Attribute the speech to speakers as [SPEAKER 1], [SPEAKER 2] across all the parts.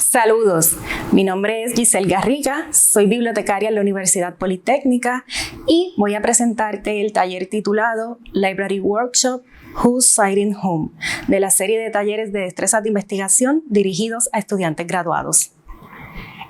[SPEAKER 1] Saludos, mi nombre es Giselle Garriga, soy bibliotecaria en la Universidad Politécnica y voy a presentarte el taller titulado Library Workshop Who's Citing Whom, de la serie de talleres de destrezas de investigación dirigidos a estudiantes graduados.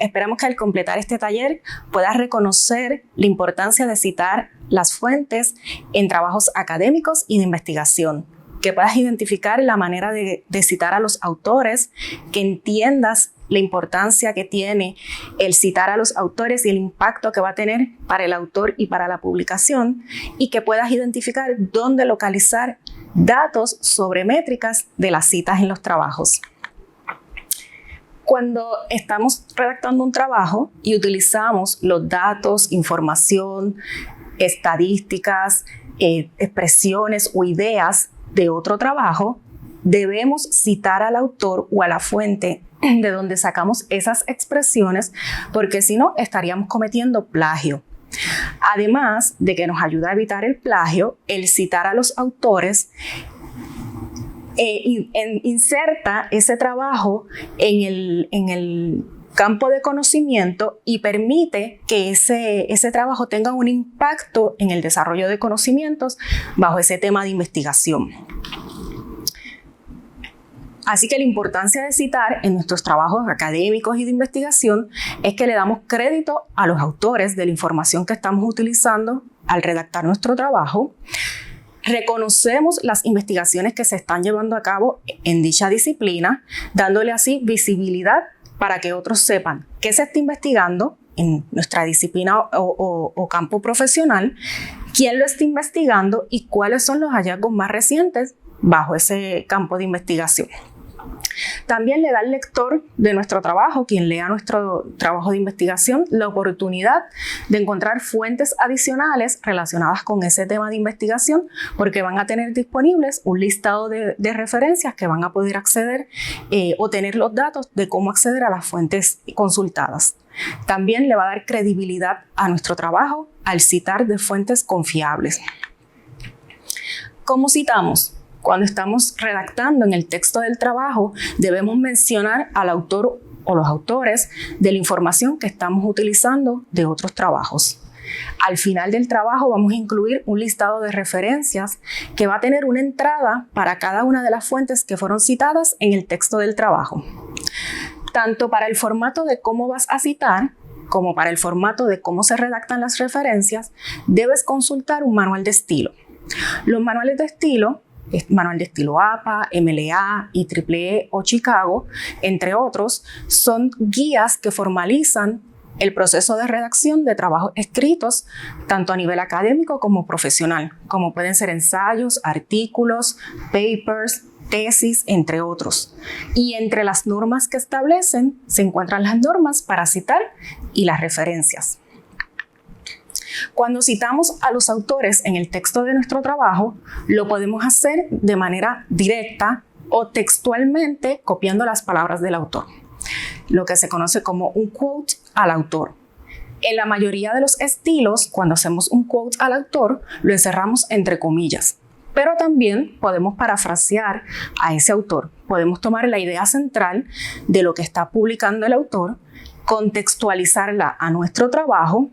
[SPEAKER 1] Esperamos que al completar este taller puedas reconocer la importancia de citar las fuentes en trabajos académicos y de investigación, que puedas identificar la manera de citar a los autores, que entiendas la importancia que tiene el citar a los autores y el impacto que va a tener para el autor y para la publicación, y que puedas identificar dónde localizar datos sobre métricas de las citas en los trabajos. Cuando estamos redactando un trabajo y utilizamos los datos, información, estadísticas, expresiones o ideas de otro trabajo, debemos citar al autor o a la fuente de donde sacamos esas expresiones, porque si no estaríamos cometiendo plagio. Además de que nos ayuda a evitar el plagio, el citar a los autores inserta ese trabajo en el campo de conocimiento y permite que ese trabajo tenga un impacto en el desarrollo de conocimientos bajo ese tema de investigación. Así que la importancia de citar en nuestros trabajos académicos y de investigación es que le damos crédito a los autores de la información que estamos utilizando al redactar nuestro trabajo. Reconocemos las investigaciones que se están llevando a cabo en dicha disciplina, dándole así visibilidad para que otros sepan qué se está investigando en nuestra disciplina o campo profesional, quién lo está investigando y cuáles son los hallazgos más recientes bajo ese campo de investigación. También le da al lector de nuestro trabajo, quien lea nuestro trabajo de investigación, la oportunidad de encontrar fuentes adicionales relacionadas con ese tema de investigación, porque van a tener disponibles un listado de referencias que van a poder acceder o tener los datos de cómo acceder a las fuentes consultadas. También le va a dar credibilidad a nuestro trabajo al citar de fuentes confiables. ¿Cómo citamos? Cuando estamos redactando en el texto del trabajo, debemos mencionar al autor o los autores de la información que estamos utilizando de otros trabajos. Al final del trabajo vamos a incluir un listado de referencias que va a tener una entrada para cada una de las fuentes que fueron citadas en el texto del trabajo. Tanto para el formato de cómo vas a citar, como para el formato de cómo se redactan las referencias, debes consultar un manual de estilo. Los manuales de estilo, Manual de Estilo APA, MLA, IEEE o Chicago, entre otros, son guías que formalizan el proceso de redacción de trabajos escritos, tanto a nivel académico como profesional, como pueden ser ensayos, artículos, papers, tesis, entre otros. Y entre las normas que establecen se encuentran las normas para citar y las referencias. Cuando citamos a los autores en el texto de nuestro trabajo, lo podemos hacer de manera directa o textualmente copiando las palabras del autor, lo que se conoce como un quote al autor. En la mayoría de los estilos, cuando hacemos un quote al autor, lo encerramos entre comillas, pero también podemos parafrasear a ese autor. Podemos tomar la idea central de lo que está publicando el autor, contextualizarla a nuestro trabajo,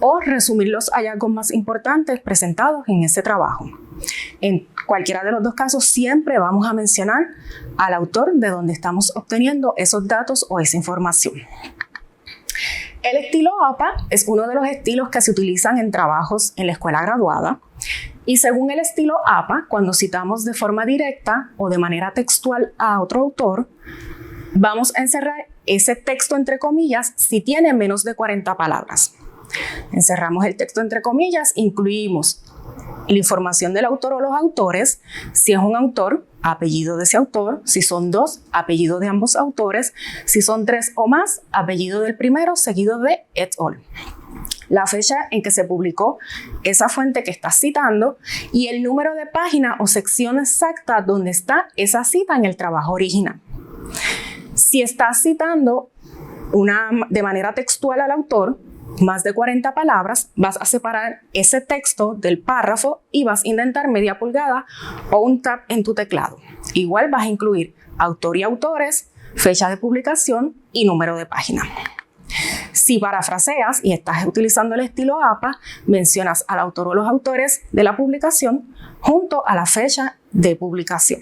[SPEAKER 1] o resumir los hallazgos más importantes presentados en ese trabajo. En cualquiera de los dos casos siempre vamos a mencionar al autor de donde estamos obteniendo esos datos o esa información. El estilo APA es uno de los estilos que se utilizan en trabajos en la escuela graduada, y según el estilo APA, cuando citamos de forma directa o de manera textual a otro autor, vamos a encerrar ese texto entre comillas si tiene menos de 40 palabras. Encerramos el texto entre comillas, incluimos la información del autor o los autores, si es un autor, apellido de ese autor, si son dos, apellido de ambos autores, si son tres o más, apellido del primero seguido de et al. La fecha en que se publicó esa fuente que estás citando y el número de página o sección exacta donde está esa cita en el trabajo original. Si estás citando de manera textual al autor, más de 40 palabras, vas a separar ese texto del párrafo y vas a indentar media pulgada o un tab en tu teclado. Igual vas a incluir autor y autores, fecha de publicación y número de página. Si parafraseas y estás utilizando el estilo APA, mencionas al autor o los autores de la publicación junto a la fecha de publicación.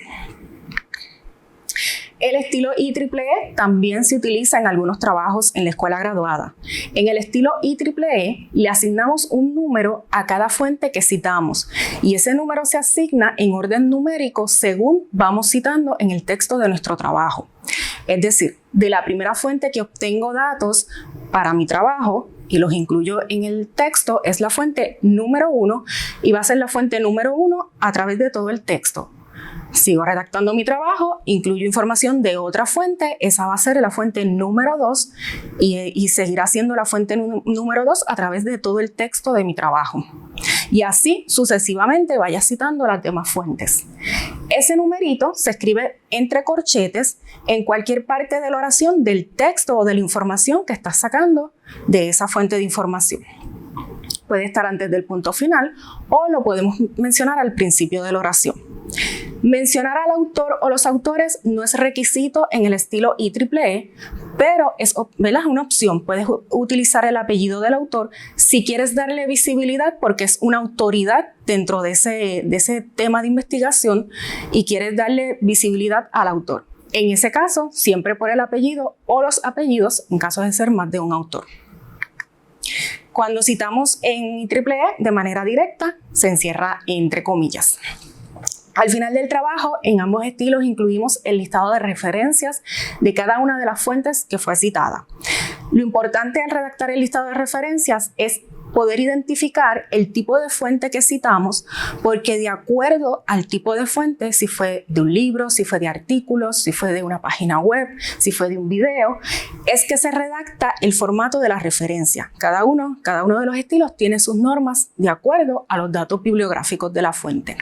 [SPEAKER 1] El estilo IEEE también se utiliza en algunos trabajos en la escuela graduada. En el estilo IEEE le asignamos un número a cada fuente que citamos y ese número se asigna en orden numérico según vamos citando en el texto de nuestro trabajo. Es decir, de la primera fuente que obtengo datos para mi trabajo y los incluyo en el texto es la fuente número 1 y va a ser la fuente número 1 a través de todo el texto. Sigo redactando mi trabajo, incluyo información de otra fuente, esa va a ser la fuente número 2 y seguirá siendo la fuente número 2 a través de todo el texto de mi trabajo. Y así sucesivamente vaya citando las demás fuentes. Ese numerito se escribe entre corchetes en cualquier parte de la oración del texto o de la información que estás sacando de esa fuente de información. Puede estar antes del punto final o lo podemos mencionar al principio de la oración. Mencionar al autor o los autores no es requisito en el estilo IEEE, pero es una opción. Puedes utilizar el apellido del autor si quieres darle visibilidad porque es una autoridad dentro de ese tema de investigación y quieres darle visibilidad al autor. En ese caso, siempre por el apellido o los apellidos en caso de ser más de un autor. Cuando citamos en IEEE de manera directa, se encierra entre comillas. Al final del trabajo, en ambos estilos incluimos el listado de referencias de cada una de las fuentes que fue citada. Lo importante al redactar el listado de referencias es poder identificar el tipo de fuente que citamos, porque de acuerdo al tipo de fuente, si fue de un libro, si fue de artículos, si fue de una página web, si fue de un video, es que se redacta el formato de la referencia. Cada uno de los estilos tiene sus normas de acuerdo a los datos bibliográficos de la fuente.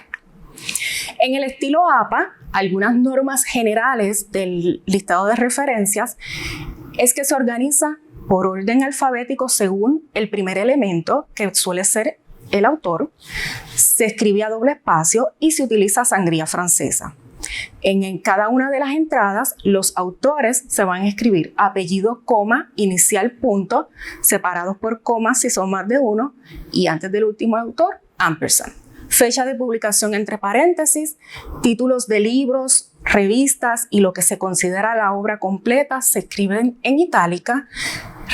[SPEAKER 1] En el estilo APA, algunas normas generales del listado de referencias es que se organiza por orden alfabético según el primer elemento, que suele ser el autor, se escribe a doble espacio y se utiliza sangría francesa. En cada una de las entradas, los autores se van a escribir apellido, coma, inicial, punto, separados por comas si son más de uno, y antes del último autor, ampersand. Fecha de publicación entre paréntesis, títulos de libros, revistas y lo que se considera la obra completa se escriben en itálica.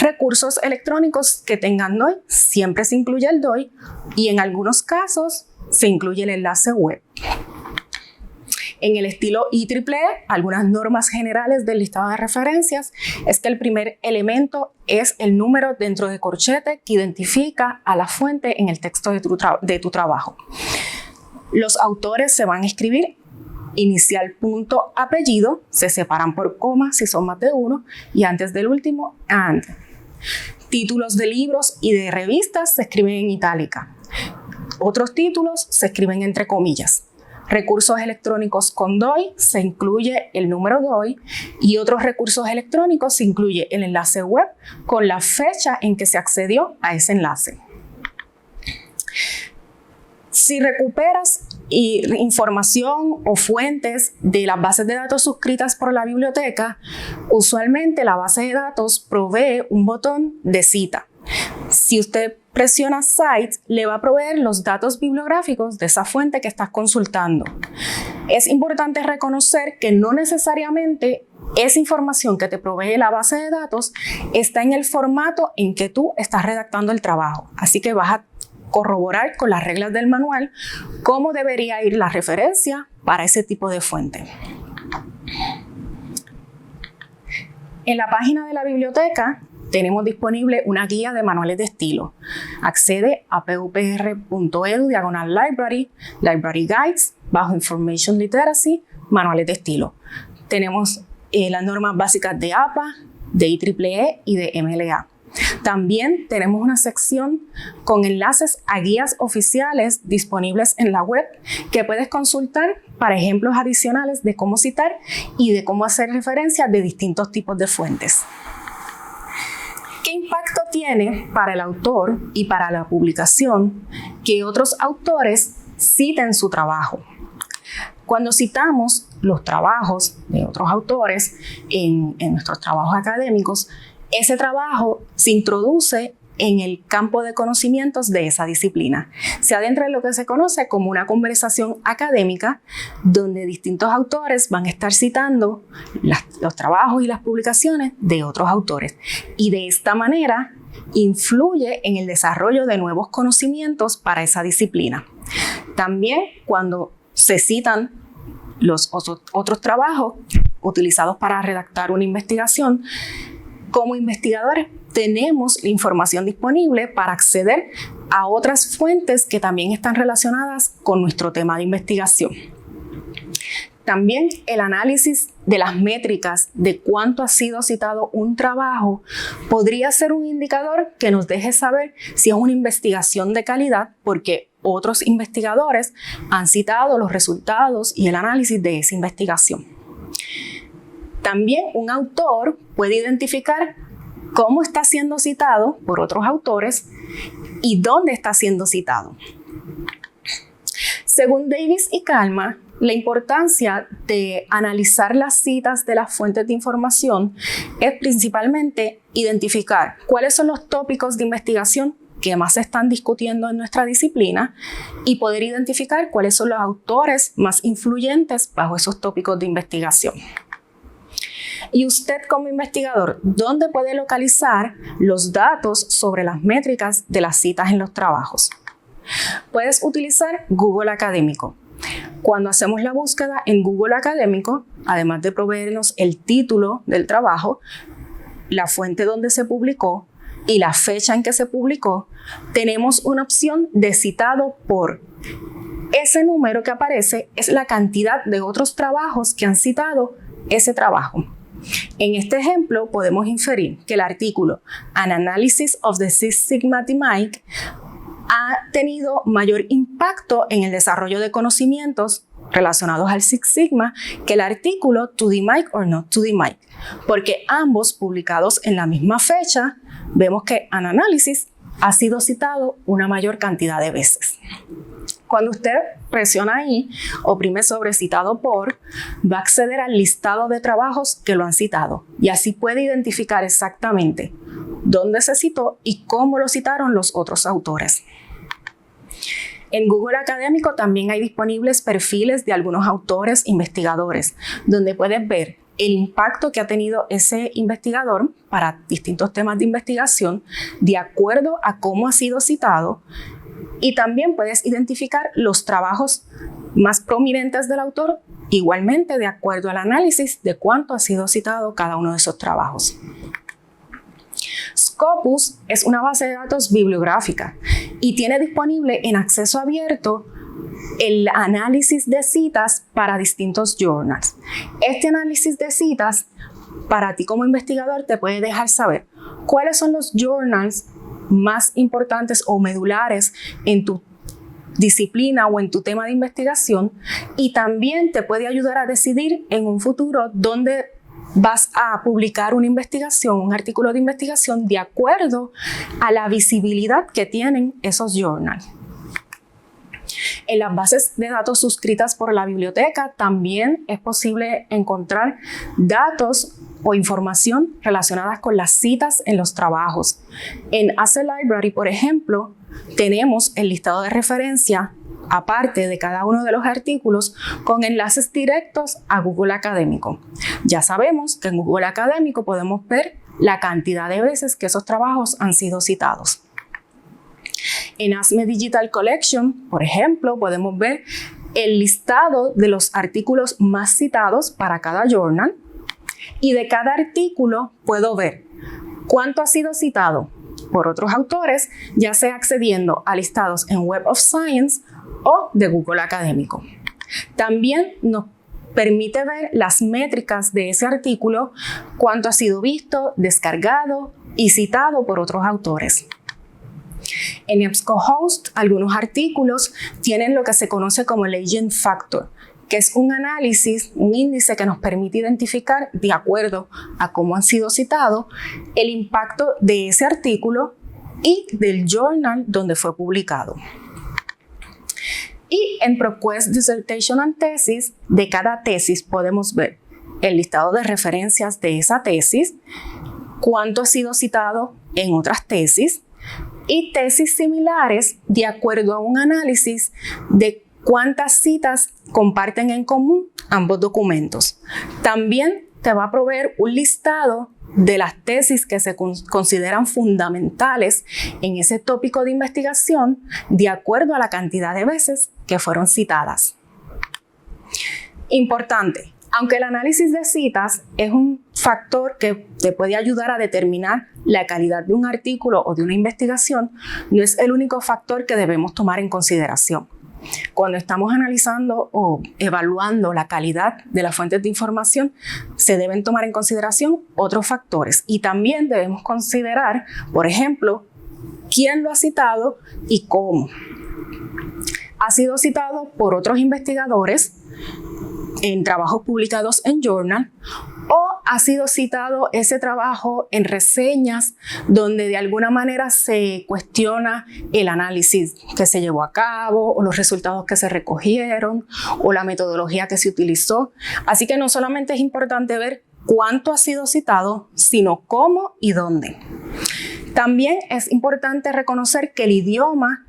[SPEAKER 1] Recursos electrónicos que tengan DOI, siempre se incluye el DOI y en algunos casos se incluye el enlace web. En el estilo IEEE, algunas normas generales del listado de referencias es que el primer elemento es el número dentro de corchete que identifica a la fuente en el texto de tu trabajo. Los autores se van a escribir inicial, punto, apellido, se separan por coma si son más de uno y antes del último, and. Títulos de libros y de revistas se escriben en itálica. Otros títulos se escriben entre comillas. Recursos electrónicos con DOI se incluye el número DOI y otros recursos electrónicos se incluye el enlace web con la fecha en que se accedió a ese enlace. Si recuperas información o fuentes de las bases de datos suscritas por la biblioteca, usualmente la base de datos provee un botón de cita. Si usted presiona Cite, le va a proveer los datos bibliográficos de esa fuente que estás consultando. Es importante reconocer que no necesariamente esa información que te provee la base de datos está en el formato en que tú estás redactando el trabajo. Así que vas a corroborar con las reglas del manual cómo debería ir la referencia para ese tipo de fuente. En la página de la biblioteca tenemos disponible una guía de manuales de estilo. Accede a pupr.edu/library, library guides, bajo Information Literacy, manuales de estilo. Tenemos las normas básicas de APA, de IEEE y de MLA. También tenemos una sección con enlaces a guías oficiales disponibles en la web que puedes consultar para ejemplos adicionales de cómo citar y de cómo hacer referencia de distintos tipos de fuentes. ¿Qué impacto tiene para el autor y para la publicación que otros autores citen su trabajo? Cuando citamos los trabajos de otros autores en nuestros trabajos académicos, ese trabajo se introduce en el campo de conocimientos de esa disciplina. Se adentra en lo que se conoce como una conversación académica, donde distintos autores van a estar citando los trabajos y las publicaciones de otros autores. Y de esta manera influye en el desarrollo de nuevos conocimientos para esa disciplina. También cuando se citan los otros trabajos utilizados para redactar una investigación, como investigadores tenemos la información disponible para acceder a otras fuentes que también están relacionadas con nuestro tema de investigación. También el análisis de las métricas de cuánto ha sido citado un trabajo podría ser un indicador que nos deje saber si es una investigación de calidad, porque otros investigadores han citado los resultados y el análisis de esa investigación. También un autor puede identificar cómo está siendo citado por otros autores y dónde está siendo citado. Según Davis y Calma, la importancia de analizar las citas de las fuentes de información es principalmente identificar cuáles son los tópicos de investigación que más se están discutiendo en nuestra disciplina y poder identificar cuáles son los autores más influyentes bajo esos tópicos de investigación. Y usted como investigador, ¿dónde puede localizar los datos sobre las métricas de las citas en los trabajos? Puedes utilizar Google Académico. Cuando hacemos la búsqueda en Google Académico, además de proveernos el título del trabajo, la fuente donde se publicó y la fecha en que se publicó, tenemos una opción de citado por. Ese número que aparece es la cantidad de otros trabajos que han citado ese trabajo. En este ejemplo podemos inferir que el artículo An Analysis of the Six Sigma DMAIC ha tenido mayor impacto en el desarrollo de conocimientos relacionados al Six Sigma que el artículo To DMAIC or Not To DMAIC, porque ambos publicados en la misma fecha, vemos que An Analysis ha sido citado una mayor cantidad de veces. Cuando usted presiona ahí, oprime sobre citado por, va a acceder al listado de trabajos que lo han citado y así puede identificar exactamente dónde se citó y cómo lo citaron los otros autores. En Google Académico también hay disponibles perfiles de algunos autores investigadores, donde puedes ver el impacto que ha tenido ese investigador para distintos temas de investigación de acuerdo a cómo ha sido citado. Y también puedes identificar los trabajos más prominentes del autor, igualmente de acuerdo al análisis de cuánto ha sido citado cada uno de esos trabajos. Scopus es una base de datos bibliográfica y tiene disponible en acceso abierto el análisis de citas para distintos journals. Este análisis de citas, para ti como investigador, te puede dejar saber cuáles son los journals más importantes o medulares en tu disciplina o en tu tema de investigación, y también te puede ayudar a decidir en un futuro dónde vas a publicar una investigación, un artículo de investigación de acuerdo a la visibilidad que tienen esos journals. En las bases de datos suscritas por la biblioteca también es posible encontrar datos o información relacionadas con las citas en los trabajos. En As a Library, por ejemplo, tenemos el listado de referencia aparte de cada uno de los artículos con enlaces directos a Google Académico. Ya sabemos que en Google Académico podemos ver la cantidad de veces que esos trabajos han sido citados. En ASME Digital Collection, por ejemplo, podemos ver el listado de los artículos más citados para cada journal, y de cada artículo puedo ver cuánto ha sido citado por otros autores, ya sea accediendo a listados en Web of Science o de Google Académico. También nos permite ver las métricas de ese artículo, cuánto ha sido visto, descargado y citado por otros autores. En EBSCOhost, algunos artículos tienen lo que se conoce como el Agent Factor, que es un análisis, un índice que nos permite identificar, de acuerdo a cómo han sido citados, el impacto de ese artículo y del journal donde fue publicado. Y en ProQuest Dissertation and Thesis, de cada tesis podemos ver el listado de referencias de esa tesis, cuánto ha sido citado en otras tesis y tesis similares de acuerdo a un análisis de cuántas citas comparten en común ambos documentos. También te va a proveer un listado de las tesis que se consideran fundamentales en ese tópico de investigación de acuerdo a la cantidad de veces que fueron citadas. Importante, aunque el análisis de citas es un factor que te puede ayudar a determinar la calidad de un artículo o de una investigación, no es el único factor que debemos tomar en consideración. Cuando estamos analizando o evaluando la calidad de las fuentes de información, se deben tomar en consideración otros factores y también debemos considerar, por ejemplo, quién lo ha citado y cómo. Ha sido citado por otros investigadores en trabajos publicados en Journal o ha sido citado ese trabajo en reseñas donde de alguna manera se cuestiona el análisis que se llevó a cabo o los resultados que se recogieron o la metodología que se utilizó. Así que no solamente es importante ver cuánto ha sido citado, sino cómo y dónde. También es importante reconocer que el idioma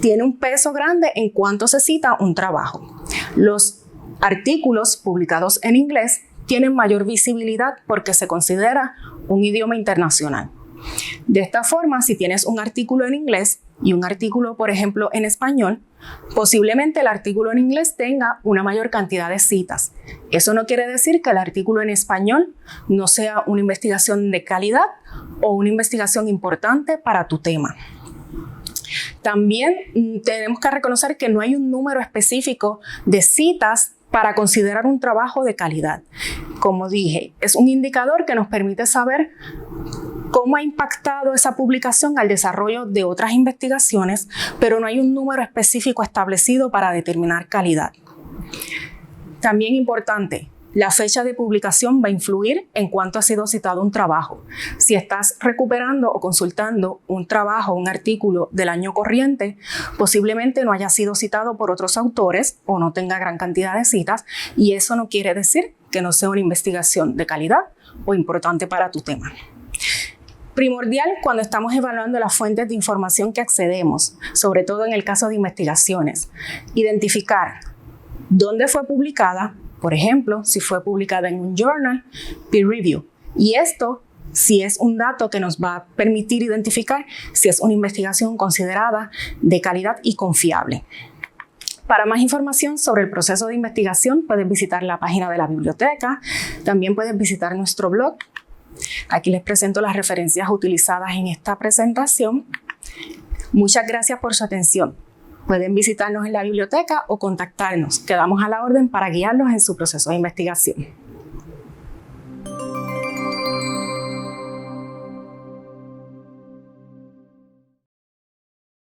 [SPEAKER 1] tiene un peso grande en cuanto se cita un trabajo. Los artículos publicados en inglés tienen mayor visibilidad porque se considera un idioma internacional. De esta forma, si tienes un artículo en inglés y un artículo, por ejemplo, en español, posiblemente el artículo en inglés tenga una mayor cantidad de citas. Eso no quiere decir que el artículo en español no sea una investigación de calidad o una investigación importante para tu tema. También tenemos que reconocer que no hay un número específico de citas para considerar un trabajo de calidad. Como dije, es un indicador que nos permite saber cómo ha impactado esa publicación al desarrollo de otras investigaciones, pero no hay un número específico establecido para determinar calidad. También importante, la fecha de publicación va a influir en cuánto ha sido citado un trabajo. Si estás recuperando o consultando un trabajo, un artículo del año corriente, posiblemente no haya sido citado por otros autores o no tenga gran cantidad de citas, y eso no quiere decir que no sea una investigación de calidad o importante para tu tema. Primordial cuando estamos evaluando las fuentes de información que accedemos, sobre todo en el caso de investigaciones, identificar dónde fue publicada. Por ejemplo, si fue publicada en un journal, peer review. Y esto sí es un dato que nos va a permitir identificar si es una investigación considerada de calidad y confiable. Para más información sobre el proceso de investigación, puedes visitar la página de la biblioteca. También puedes visitar nuestro blog. Aquí les presento las referencias utilizadas en esta presentación. Muchas gracias por su atención. Pueden visitarnos en la biblioteca o contactarnos. Quedamos a la orden para guiarlos en su proceso de investigación.